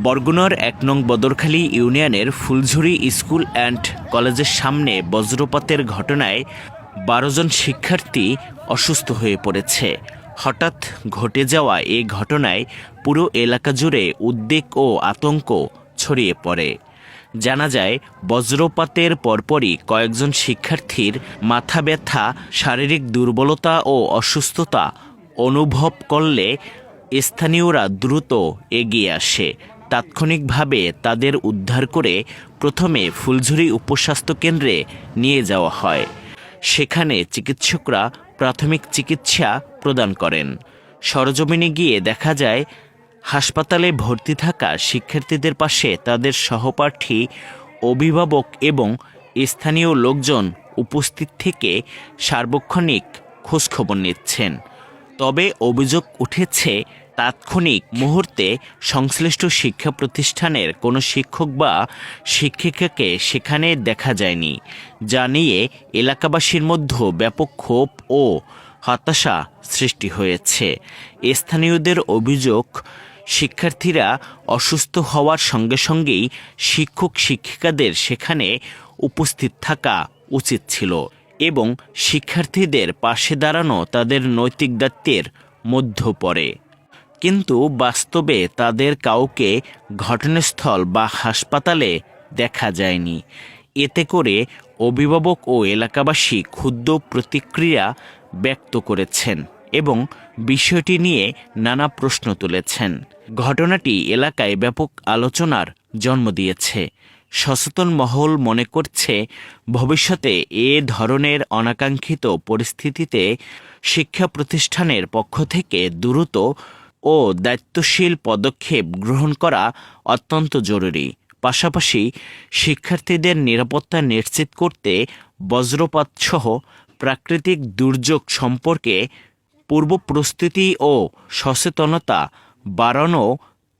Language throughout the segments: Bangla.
বরগুনার ১ নং বদরখালী ইউনিয়নের ফুলঝুরি স্কুল অ্যান্ড কলেজের সামনে বজ্রপাতের ঘটনায় ১২ জন শিক্ষার্থী অসুস্থ হয়ে পড়েছে। হঠাৎ ঘটে যাওয়া এ ঘটনায় পুরো এলাকা জুড়ে উদ্বেগ ও আতঙ্ক ছড়িয়ে পড়ে। জানা যায়, বজ্রপাতের পরপরই কয়েকজন শিক্ষার্থীর মাথা ব্যথা, শারীরিক দুর্বলতা ও অসুস্থতা অনুভব করলে স্থানীয়রা দ্রুত এগিয়ে আসে। তাৎক্ষণিকভাবে তাদের উদ্ধার করে প্রথমে ফুলঝুরি উপস্বাস্থ্য কেন্দ্রে নিয়ে যাওয়া হয়। সেখানে চিকিৎসকরা প্রাথমিক চিকিৎসা প্রদান করেন। সরেজমিনে গিয়ে দেখা যায়, হাসপাতালে ভর্তি থাকা শিক্ষার্থীদের পাশে তাদের সহপাঠী, অভিভাবক এবং স্থানীয় লোকজন উপস্থিত থেকে সার্বক্ষণিক খোঁজখবর নিচ্ছেন। তবে অভিযোগ উঠেছে, তাৎক্ষণিক মুহূর্তে সংশ্লিষ্ট শিক্ষা প্রতিষ্ঠানের কোনো শিক্ষক বা শিক্ষিকাকে সেখানে দেখা যায়নি, যা নিয়ে এলাকাবাসীর মধ্যে ব্যাপক ক্ষোভ ও হতাশা সৃষ্টি হয়েছে। স্থানীয়দের অভিযোগ, শিক্ষার্থীরা অসুস্থ হওয়ার সঙ্গে সঙ্গেই শিক্ষক শিক্ষিকাদের সেখানে উপস্থিত থাকা উচিত ছিল এবং শিক্ষার্থীদের পাশে দাঁড়ানো তাদের নৈতিক দায়িত্বের মধ্যে পড়ে। কিন্তু বাস্তবে তাদের কাউকে ঘটনাস্থল বা হাসপাতালে দেখা যায়নি। এতে করে অভিভাবক ও এলাকাবাসী ক্ষুব্ধ প্রতিক্রিয়া ব্যক্ত করেছেন এবং বিষয়টি নিয়ে নানা প্রশ্ন তুলেছেন। ঘটনাটি এলাকায় ব্যাপক আলোচনার জন্ম দিয়েছে। সচেতন মহল মনে করছে, ভবিষ্যতে এ ধরনের অনাকাঙ্ক্ষিত পরিস্থিতিতে শিক্ষা প্রতিষ্ঠানের পক্ষ থেকে দ্রুত ও দায়িত্বশীল পদক্ষেপ গ্রহণ করা অত্যন্ত জরুরি। পাশাপাশি শিক্ষার্থীদের নিরাপত্তা নিশ্চিত করতে বজ্রপাতসহ প্রাকৃতিক দুর্যোগ সম্পর্কে পূর্ব প্রস্তুতি ও সচেতনতা বাড়ানো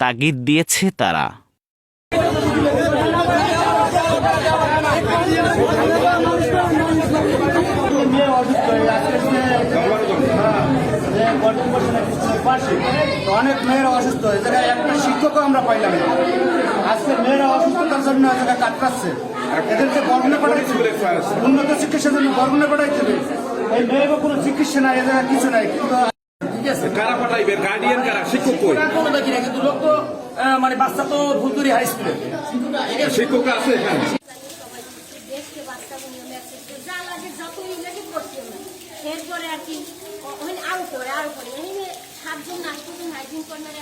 তাগিদ দিয়েছে তারা। অনেক মেয়েরা অসুস্থ, এই জায়গায় একটা শিক্ষকও আমরা পাইলাম না। আজকে মেয়েরা অসুস্থতার জন্য এই জায়গায় কাটপাচ্ছে। এদেরকে বরগুনা পাঠাইছে, উন্নত চিকিৎসার জন্য বরগুনা পাঠাইছে। এই মেয়েরও কোনো চিকিৎসা নাই, এ জায়গায় কিছু নাই। কিন্তু কারা পাঠাইবে, গার্ডিয়ান কারা, শিক্ষক কই? কোনো দেখি না, কিন্তু লোক তো মানে বাচ্চা তো ফুলতুরি হাই স্কুলে শিক্ষক আছে এখানে। এরপরে আর কি আরো করে 7 জন 8 জন হাইজিন কর্নার